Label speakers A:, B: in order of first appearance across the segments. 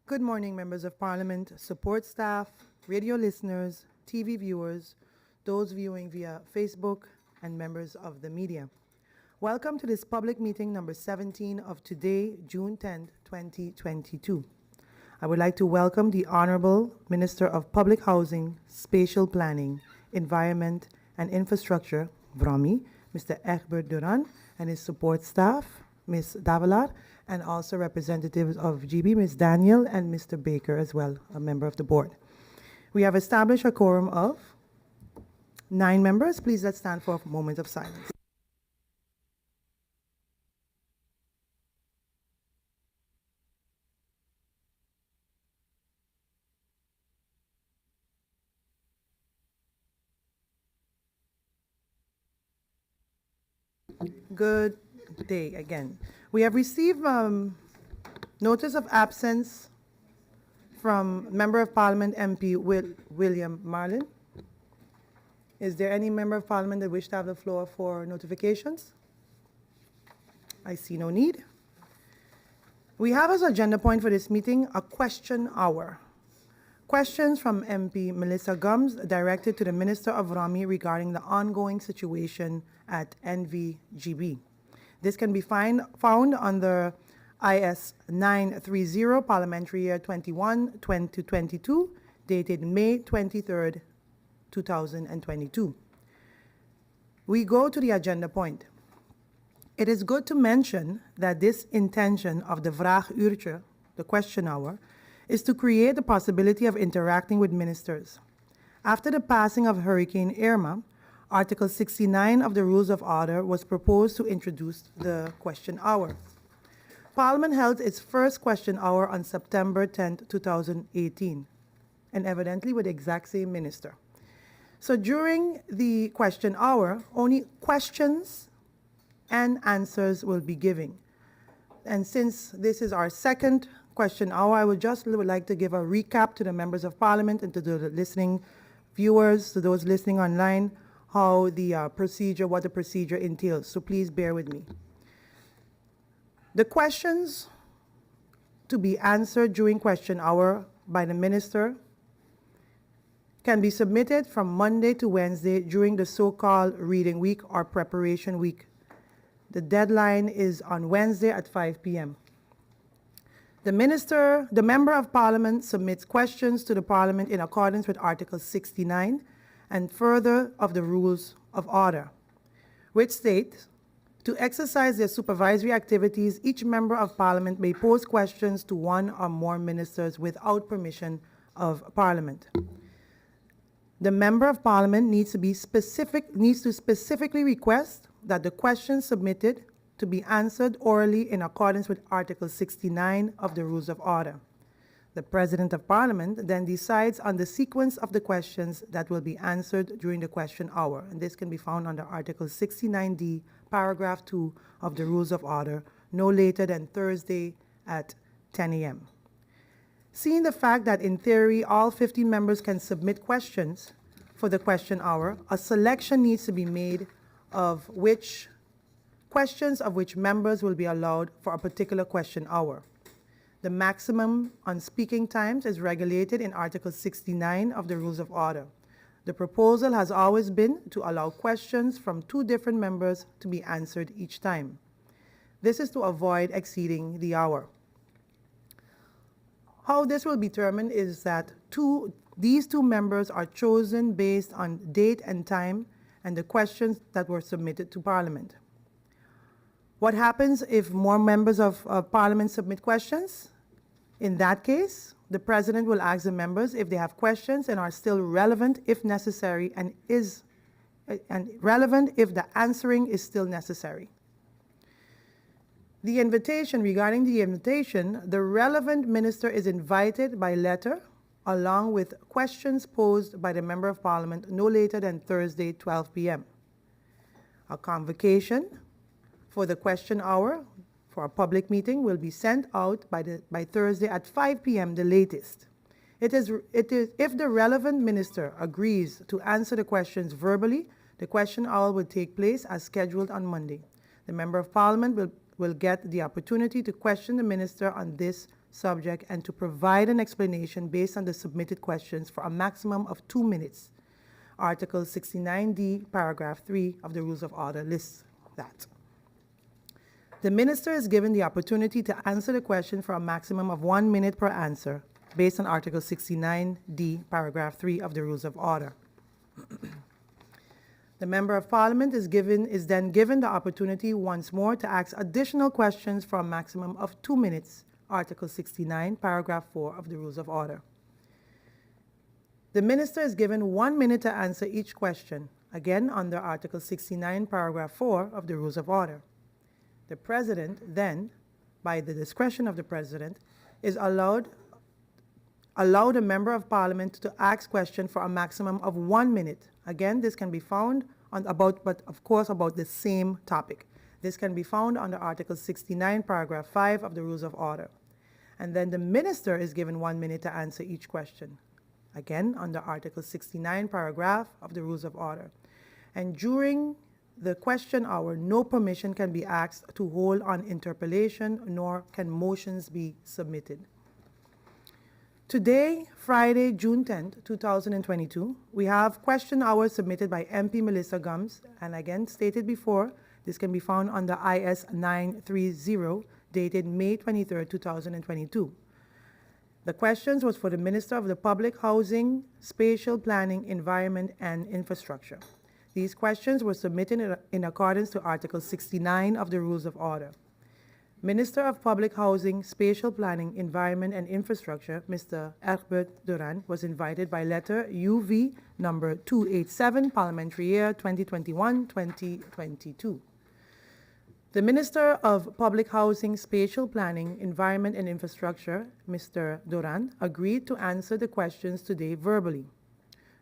A: Good morning, members of Parliament, support staff, radio listeners, TV viewers, those viewing via Facebook, and members of the media. Welcome to this public meeting number 17 of today, June 10, 2022. I would like to welcome the Honorable Minister of Public Housing, Spatial Planning, Environment and Infrastructure, VROMI, Mr. Egbert Duran, and his support staff, Ms. Davalar, and also representatives of GEBE, Ms. Daniel, and Mr. Baker as well, a member of the board. We have established a quorum of 9 members. Please let's stand for a moment of silence. Good day again. We have received notice of absence from Member of Parliament MP William Marlin. Is there any Member of Parliament that wish to have the floor for notifications? I see no need. We have as agenda point for this meeting a question hour. Questions from MP Melissa Gumbs directed to the Minister of VROMI regarding the ongoing situation at NV GEBE. This can be found under IS 930 Parliamentary Year 21-22, dated May 23rd, 2022. We go to the agenda point. It is good to mention that this intention of the Vraaguurtje, the question hour, is to create the possibility of interacting with ministers. After the passing of Hurricane Irma, Article 69 of the Rules of Order was proposed to introduce the question hour. Parliament held its first question hour on September 10, 2018, and evidently with the exact same minister. So during the question hour, only questions and answers will be given. And since this is our second question hour, I would like to give a recap to the members of Parliament and to the listening viewers, to those listening online, how the what the procedure entails. So please bear with me. The questions to be answered during question hour by the minister can be submitted from Monday to Wednesday during the so-called reading week or preparation week. The deadline is on Wednesday at 5 p.m. The Member of Parliament submits questions to the Parliament in accordance with Article 69 and further of the Rules of Order, which states, to exercise their supervisory activities, each Member of Parliament may pose questions to one or more ministers without permission of Parliament. The Member of Parliament needs to specifically request that the questions submitted to be answered orally in accordance with Article 69 of the Rules of Order. The President of Parliament then decides on the sequence of the questions that will be answered during the question hour, and this can be found under Article 69D, paragraph 2 of the Rules of Order, no later than Thursday at 10 a.m. Seeing the fact that in theory all 15 members can submit questions for the question hour, a selection needs to be made of which questions of which members will be allowed for a particular question hour. The maximum on speaking times is regulated in Article 69 of the Rules of Order. The proposal has always been to allow questions from 2 different members to be answered each time. This is to avoid exceeding the hour. How this will be determined is that these 2 members are chosen based on date and time and the questions that were submitted to Parliament. What happens if more members of Parliament submit questions? In that case, the President will ask the members if they have questions and are still relevant if necessary and relevant if the answering is still necessary. Regarding the invitation, the relevant minister is invited by letter along with questions posed by the Member of Parliament no later than Thursday, 12 p.m. A convocation for the question hour for a public meeting will be sent out by Thursday at 5 p.m. the latest. It is if the relevant minister agrees to answer the questions verbally, the question hour will take place as scheduled on Monday. The Member of Parliament will get the opportunity to question the minister on this subject, and to provide an explanation based on the submitted questions for a maximum of 2 minutes. Article 69D, paragraph 3 of the Rules of Order lists that. The minister is given the opportunity to answer the question for a maximum of 1 minute per answer, based on Article 69D, paragraph 3 of the Rules of Order. The Member of Parliament is then given the opportunity once more to ask additional questions for a maximum of 2 minutes, Article 69, paragraph 4 of the Rules of Order. The minister is given 1 minute to answer each question, again under Article 69, paragraph 4 of the Rules of Order. The President then, by the discretion of the President, is allowed a Member of Parliament to ask questions for a maximum of 1 minute. Again, this can be found but of course about the same topic. This can be found under Article 69, paragraph 5 of the Rules of Order. And then the minister is given 1 minute to answer each question. Again, under Article 69, paragraph of the Rules of Order. And during the question hour, no permission can be asked to hold on interpellation, nor can motions be submitted. Today, Friday, June 10th, 2022, we have question hour submitted by MP Melissa Gumbs, and again, stated before, this can be found under IS 930, dated May 23rd, 2022. The questions was for the Minister of the Public Housing, Spatial Planning, Environment, and Infrastructure. These questions were submitted in accordance to Article 69 of the Rules of Order. Minister of Public Housing, Spatial Planning, Environment, and Infrastructure, Mr. Egbert Duran, was invited by letter UV number 287, Parliamentary Year 2021-2022. The Minister of Public Housing, Spatial Planning, Environment, and Infrastructure, Mr. Duran, agreed to answer the questions today verbally.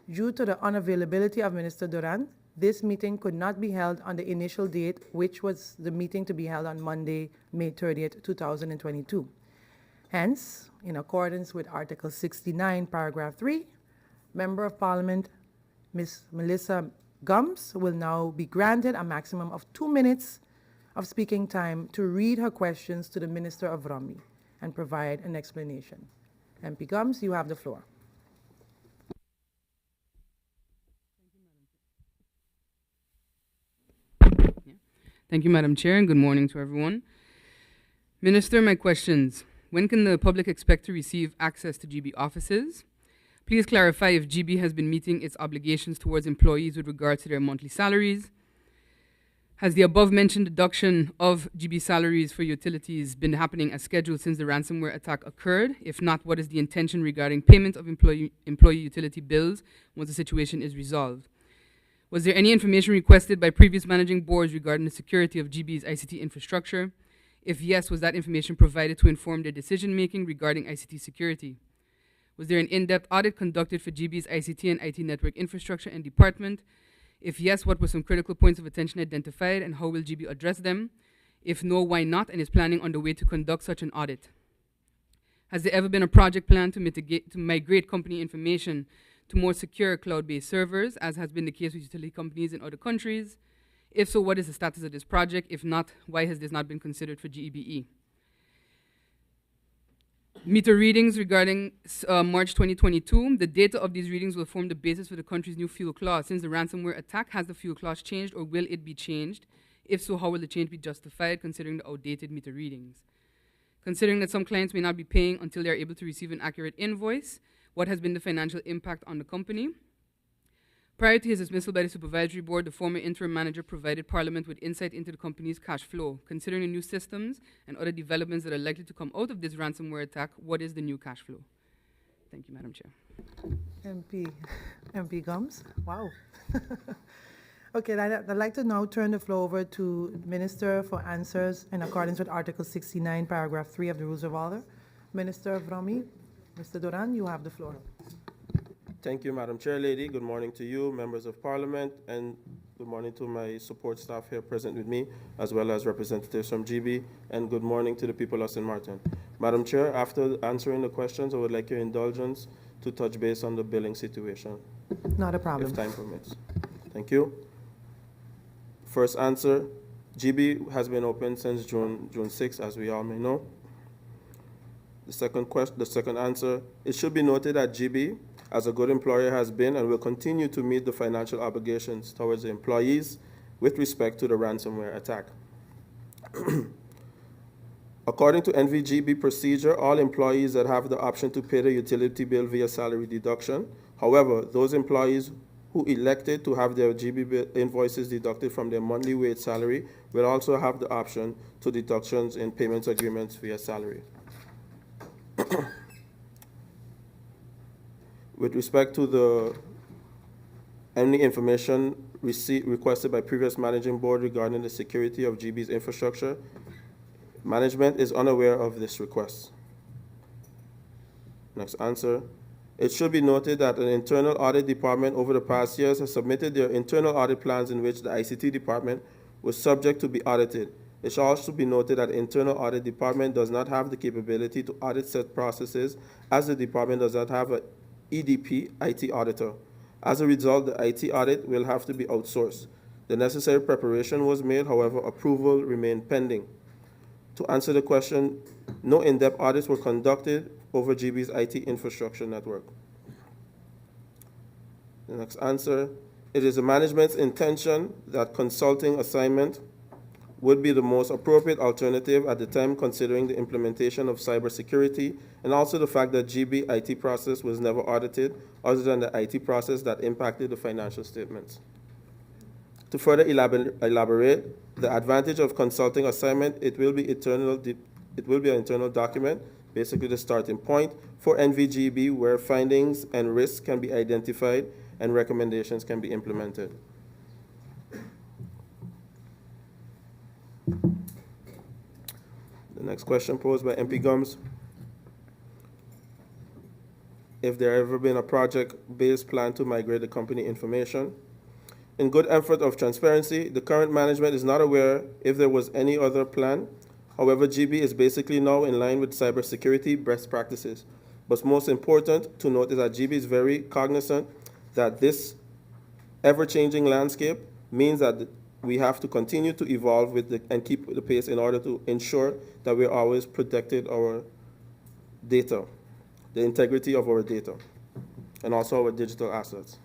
A: Due to the unavailability of Minister Duran, this meeting could not be held on the initial date, which was the meeting to be held on Monday, May 30th, 2022. Hence, in accordance with Article 69, paragraph 3, Member of Parliament, Ms. Melissa Gumbs, will now be granted a maximum of 2 minutes of speaking time to read her questions to the Minister of VROMI and provide an explanation. MP Gumbs, you have the floor.
B: Thank you, Madam Chair, and good morning to everyone. Minister, my questions. When can the public expect to receive access to GEBE offices? Please clarify if GEBE has been meeting its obligations towards employees with regard to their monthly salaries. Has the above-mentioned deduction of GEBE salaries for utilities been happening as scheduled since the ransomware attack occurred? If not, what is the intention regarding payment of employee utility bills once the situation is resolved? Was there any information requested by previous managing boards regarding the security of GEBE's ICT infrastructure? If yes, was that information provided to inform their decision-making regarding ICT security? Was there an in-depth audit conducted for GEBE's ICT and IT network infrastructure and department? If yes, what were some critical points of attention identified and how will GEBE address them? If no, why not, and is planning on the way to conduct such an audit? Has there ever been a project plan to migrate company information to more secure cloud-based servers, as has been the case with utility companies in other countries? If so, what is the status of this project? If not, why has this not been considered for GEBE? Meter readings regarding March 2022. The data of these readings will form the basis for the country's new fuel clause. Since the ransomware attack, has the fuel clause changed or will it be changed? If so, how will the change be justified considering the outdated meter readings? Considering that some clients may not be paying until they are able to receive an accurate invoice, what has been the financial impact on the company? Prior to his dismissal by the Supervisory Board, the former interim manager provided Parliament with insight into the company's cash flow. Considering the new systems and other developments that are likely to come out of this ransomware attack, what is the new cash flow? Thank you, Madam Chair.
A: MP Gumbs, wow. Okay, I'd like to now turn the floor over to Minister for answers in accordance with Article 69, paragraph 3 of the Rules of Order. Minister of VROMI, Mr. Duran, you have the floor.
C: Thank you, Madam Chair Lady. Good morning to you, members of Parliament, and good morning to my support staff here present with me, as well as representatives from GEBE, and good morning to the people of St. Martin. Madam Chair, after answering the questions, I would like your indulgence to touch base on the billing situation.
A: Not a problem.
C: If time permits. Thank you. First answer, GEBE has been open since June 6th, as we all may know. The second answer, it should be noted that GB, as a good employer, has been and will continue to meet the financial obligations towards the employees with respect to the ransomware attack. According to NV GEBE procedure, all employees that have the option to pay the utility bill via salary deduction. However, those employees who elected to have their GB bill invoices deducted from their monthly wage salary will also have the option to deductions in payments agreements via salary. With respect to any information requested by previous managing board regarding the security of GB's infrastructure, management is unaware of this request. Next answer. It should be noted that an internal audit department over the past years has submitted their internal audit plans in which the ICT department was subject to be audited. It should also be noted that the internal audit department does not have the capability to audit set processes, as the department does not have an EDP IT auditor. As a result, the IT audit will have to be outsourced. The necessary preparation was made, however, approval remained pending. To answer the question, no in-depth audits were conducted over GB's IT infrastructure network. The next answer, it is the management's intention that consulting assignment would be the most appropriate alternative at the time, considering the implementation of cybersecurity and also the fact that GB IT process was never audited other than the IT process that impacted the financial statements. To further elaborate, the advantage of consulting assignment, it will be an internal document, basically the starting point for NV GEBE, where findings and risks can be identified and recommendations can be implemented. The next question posed by MP Gumbs. If there ever been a project-based plan to migrate the company information. In good effort of transparency, the current management is not aware if there was any other plan. However, GB is basically now in line with cybersecurity best practices. But most important to note is that GB is very cognizant that this ever-changing landscape means that we have to continue to evolve and keep the pace in order to ensure that we're always protecting our data, the integrity of our data, and also our digital assets.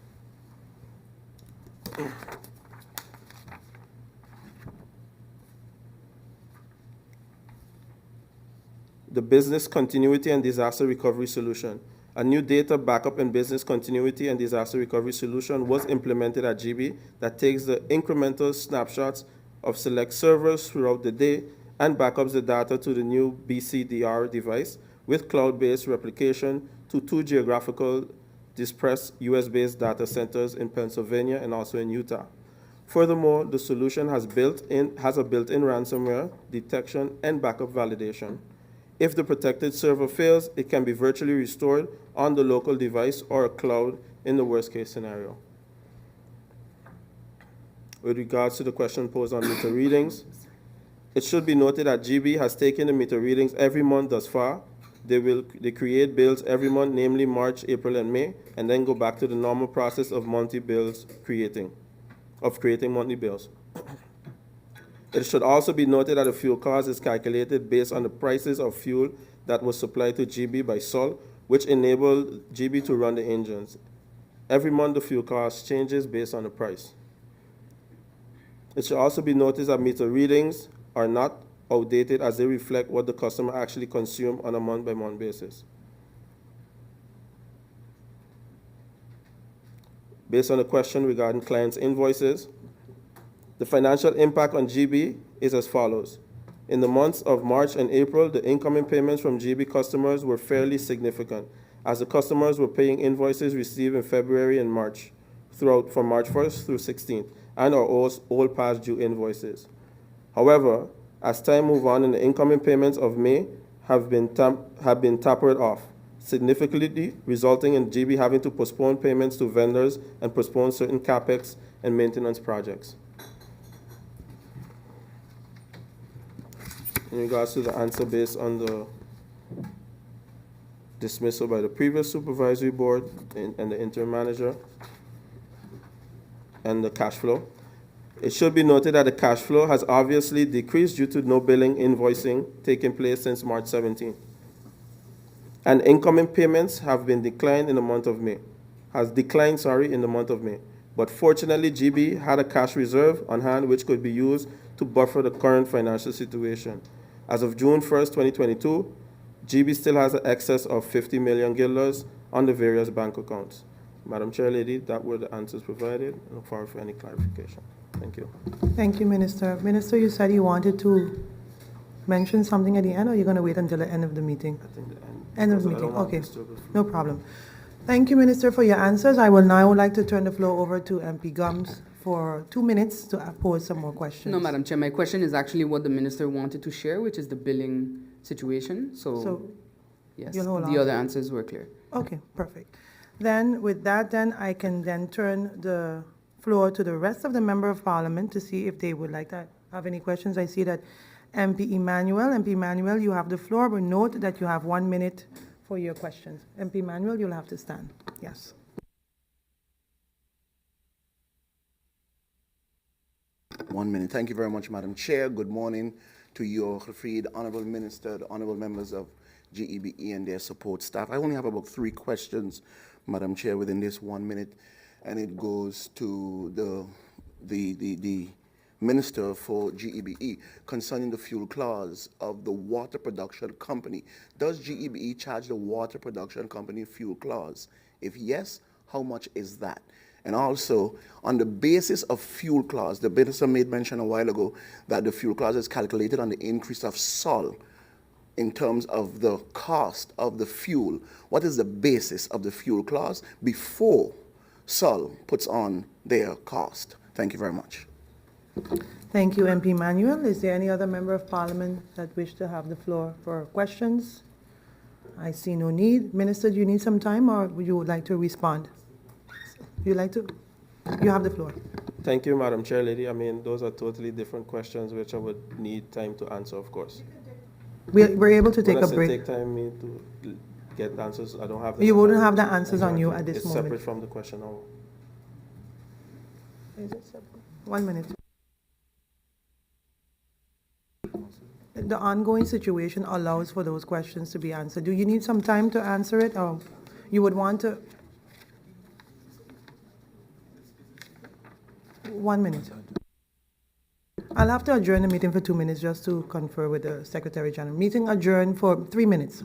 C: The business continuity and disaster recovery solution. A new data backup and business continuity and disaster recovery solution was implemented at GB that takes the incremental snapshots of select servers throughout the day and backups the data to the new BCDR device with cloud-based replication to 2 geographical dispersed US-based data centers in Pennsylvania and also in Utah. Furthermore, the solution has a built-in ransomware detection and backup validation. If the protected server fails, it can be virtually restored on the local device or a cloud in the worst-case scenario. With regards to the question posed on meter readings, it should be noted that GB has taken the meter readings every month thus far. They create bills every month, namely March, April, and May, and then go back to the normal process of monthly bills creating monthly bills. It should also be noted that the fuel cost is calculated based on the prices of fuel that was supplied to GB by Sol, which enabled GB to run the engines. Every month, the fuel cost changes based on the price. It should also be noticed that meter readings are not outdated as they reflect what the customer actually consumed on a month-by-month basis. Based on the question regarding clients' invoices, the financial impact on GB is as follows. In the months of March and April, the incoming payments from GB customers were fairly significant, as the customers were paying invoices received in February and March, from March 1st through 16th, and our old past due invoices. However, as time moved on, and the incoming payments of May have been tapered off, significantly resulting in GB having to postpone payments to vendors and postpone certain CapEx and maintenance projects. In regards to the answer based on the dismissal by the previous supervisory board and the interim manager and the cash flow, it should be noted that the cash flow has obviously decreased due to no billing invoicing taking place since March 17th. And incoming payments have been declined in the month of May, has declined, in the month of May. But fortunately, GB had a cash reserve on hand which could be used to buffer the current financial situation. As of June 1st, 2022, GB still has an excess of 50 million guilders on the various bank accounts. Madam Chair Lady, that were the answers provided. I look forward for any clarification. Thank you.
A: Thank you, Minister. Minister, you said you wanted to mention something at the end, or you're going to wait until the end of the meeting?
C: I think the end.
A: End of
C: because
A: the
C: I
A: meeting,
C: don't want
A: okay.
C: to disturb the floor.
A: No problem. Thank you, Minister, for your answers. I will now like to turn the floor over to MP Gumbs for 2 minutes to pose some more questions.
B: No, Madam Chair, my question is actually what the Minister wanted to share, which is the billing situation. So yes,
A: you'll hold
B: the
A: on.
B: other answers were clear.
A: Okay, perfect. Then, with that, then I can then turn the floor to the rest of the Member of Parliament to see if they would like to have any questions. I see that MP Emmanuel, you have the floor, but note that you have 1 minute for your questions. MP Emmanuel, you'll have to stand. Yes.
D: One minute. Thank you very much, Madam Chair. Good morning to your Hafid, Honorable Minister, the Honorable members of GEBE and their support staff. I only have about 3 questions, Madam Chair, within this 1 minute, and it goes to the Minister for GEBE concerning the fuel clause of the water production company. Does GEBE charge the water production company fuel clause? If yes, how much is that? And also, on the basis of fuel clause, the minister made mention a while ago that the fuel clause is calculated on the increase of SOL in terms of the cost of the fuel. What is the basis of the fuel clause before SOL puts on their cost? Thank you very much.
A: Thank you, MP Emmanuel. Is there any other Member of Parliament that wish to have the floor for questions? I see no need. Minister, do you need some time, or would you like to respond? You like to? You have the floor.
C: Thank you, Madam Chair Lady. I mean, those are totally different questions which I would need time to answer, of course.
A: We're able to take
C: When I
A: a
C: say
A: break.
C: take time me to get answers, I don't have them.
A: You wouldn't have the answers on you at this
C: It's
A: moment.
C: separate from the question now.
A: Is it separate? 1 minute. The ongoing situation allows for those questions to be answered. Do you need some time to answer it, or you would want to? 1 minute. I'll have to adjourn the meeting for 2 minutes just to confer with the Secretary General. Meeting adjourned for 3 minutes.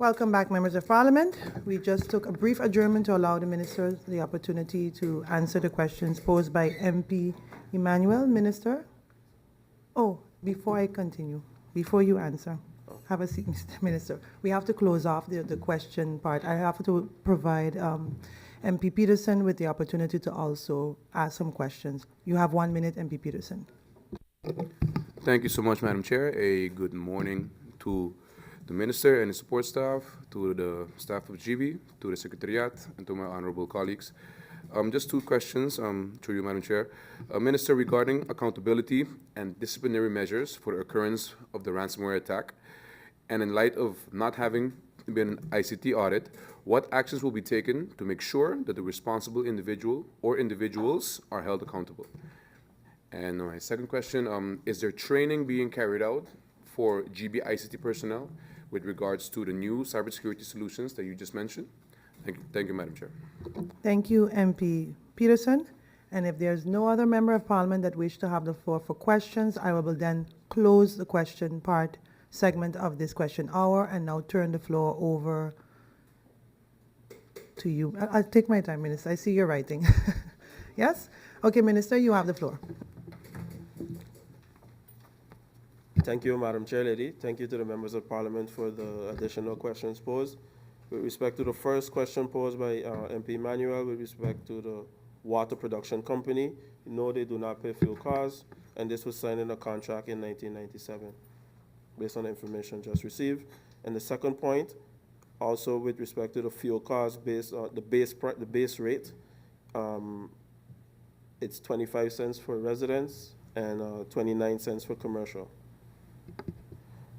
A: Welcome back, members of parliament. We just took a brief adjournment to allow the minister the opportunity to answer the questions posed by MP Emmanuel. Minister? Oh, before I continue, before you answer, have a seat, Mr. Minister. We have to close off the question part. I have to provide MP Peterson with the opportunity to also ask some questions. You have 1 minute, MP Peterson.
E: Thank you so much, Madam Chair. A good morning to the Minister and the support staff, to the staff of GEBE, to the Secretariat, and to my honorable colleagues. Just two questions through you, Madam Chair. Minister, regarding accountability and disciplinary measures for the occurrence of the ransomware attack, and in light of not having been an ICT audit, what actions will be taken to make sure that the responsible individual or individuals are held accountable? And my second question, is there training being carried out for GEBE ICT personnel with regards to the new cybersecurity solutions that you just mentioned? Thank you, Madam Chair.
A: Thank you, MP Peterson. And if there's no other member of parliament that wish to have the floor for questions, I will then close the question part segment of this question hour and now turn the floor over to you. I'll take my time, Minister. I see you're writing. Yes? Okay, Minister, you have the floor.
C: Thank you, Madam Chair Lady. Thank you to the members of parliament for the additional questions posed. With respect to the first question posed by MP Manuel, with respect to the water production company, no, they do not pay fuel costs, and this was signed in a contract in 1997, based on the information just received. And the second point, also with respect to the fuel costs based on the base rate, it's 25 cents for residents and 29 cents for commercial.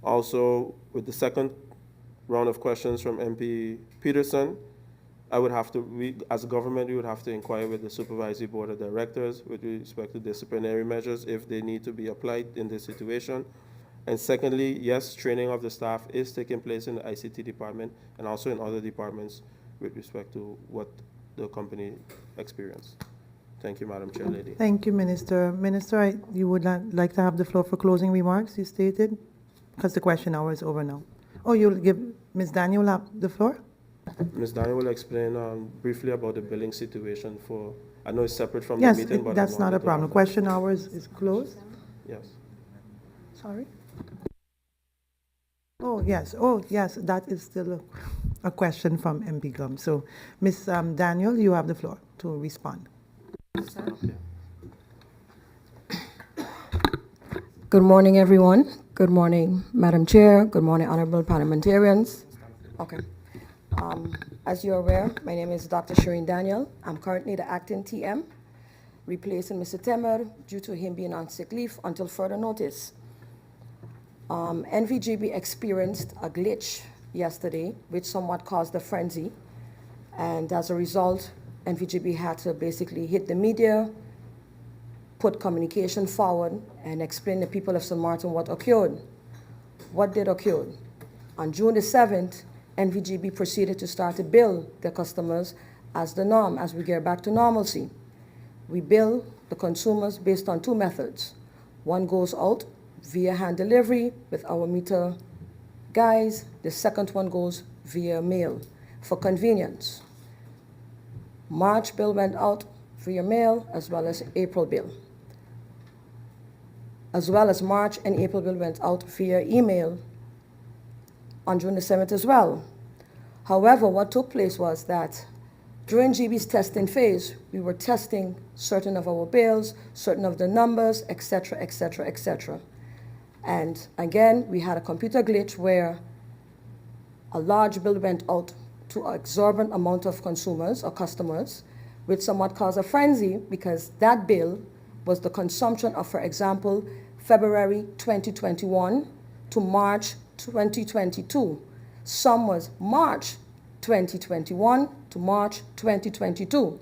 C: Also, with the second round of questions from MP Peterson, I would have to, as a government, we would have to inquire with the Supervisory Board of Directors with respect to disciplinary measures if they need to be applied in this situation. And secondly, yes, training of the staff is taking place in the ICT department and also in other departments with respect to what the company experienced. Thank you, Madam Chair Lady.
A: Thank you, Minister. Minister, you would like to have the floor for closing remarks, you stated? Because the question hour is over now. Oh, you'll give Ms. Daniel the floor?
C: Ms. Daniel will explain briefly about the billing situation for, I know it's separate from
A: Yes,
C: the meeting, but
A: that's not a problem. Question hour is closed?
C: Yes.
A: Sorry? Oh, yes, that is still a question from MP Gumbs. So, Ms. Daniel, you have the floor to respond.
C: Okay.
F: Good morning, everyone. Good morning, Madam Chair. Good morning, honorable parliamentarians. Okay. As you're aware, my name is Dr. Shireen Daniel. I'm currently the acting TM, replacing Mr. Temer due to him being on sick leave until further notice. NV GEBE experienced a glitch yesterday, which somewhat caused a frenzy. And as a result, NV GEBE had to basically hit the media, put communication forward, and explain to the people of St. Martin what occurred. What did occur? On June the 7th, NV GEBE proceeded to start to bill their customers as the norm, as we get back to normalcy. We bill the consumers based on two methods. One goes out via hand delivery with our meter guys. The second one goes via mail for convenience. March bill went out via mail as well as April bill. As well as March and April bill went out via email on June the 7th as well. However, what took place was that during GEBE's testing phase, we were testing certain of our bills, certain of the numbers, etc., etc., etc. And again, we had a computer glitch where a large bill went out to an exorbitant amount of consumers or customers, which somewhat caused a frenzy because that bill was the consumption of, for example, February 2021 to March 2022. Some was March 2021 to March 2022.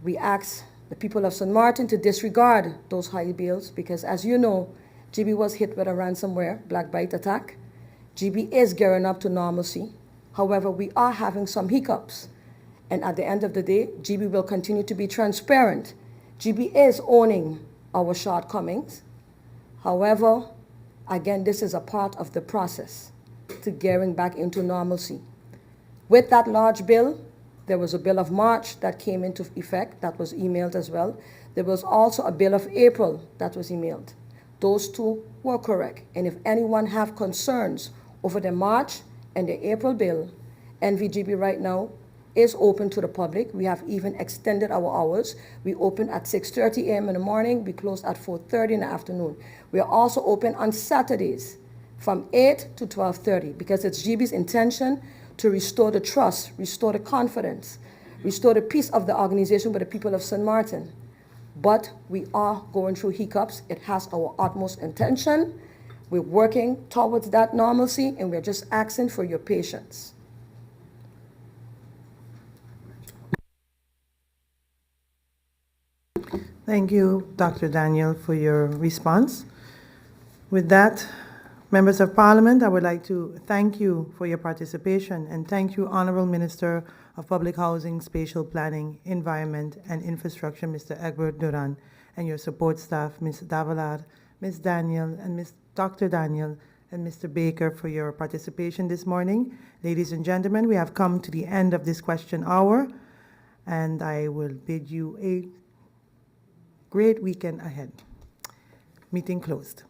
F: We asked the people of St. Martin to disregard those high bills because, as you know, GEBE was hit with a ransomware black bite attack. GEBE is gearing up to normalcy. However, we are having some hiccups. And at the end of the day, GEBE will continue to be transparent. GEBE is owning our shortcomings. However, again, this is a part of the process. to gearing back into normalcy. With that large bill, there was a bill of March that came into effect that was emailed as well. There was also a bill of April that was emailed. Those two were correct. And if anyone have concerns over the March and the April bill, NV GEBE right now is open to the public. We have even extended our hours. We open at 6:30 a.m. in the morning. We close at 4:30 in the afternoon. We are also open on Saturdays from 8 to 12:30 because it's GEBE's intention to restore the trust, restore the confidence, restore the peace of the organization with the people of St. Martin. But we are going through hiccups. It has our utmost intention. We're working towards that normalcy, and we're just asking for your patience.
A: Thank you, Dr. Daniel, for your response. With that, members of Parliament, I would like to thank you for your participation and thank you, Honorable Minister of Public Housing, Spatial Planning, Environment and Infrastructure, Mr. Egbert Duran, and your support staff, Ms. Davalar, Ms. Daniel, and Dr. Daniel, and Mr. Baker for your participation this morning. Ladies and gentlemen, we have come to the end of this question hour, and I will bid you a great weekend ahead. Meeting closed.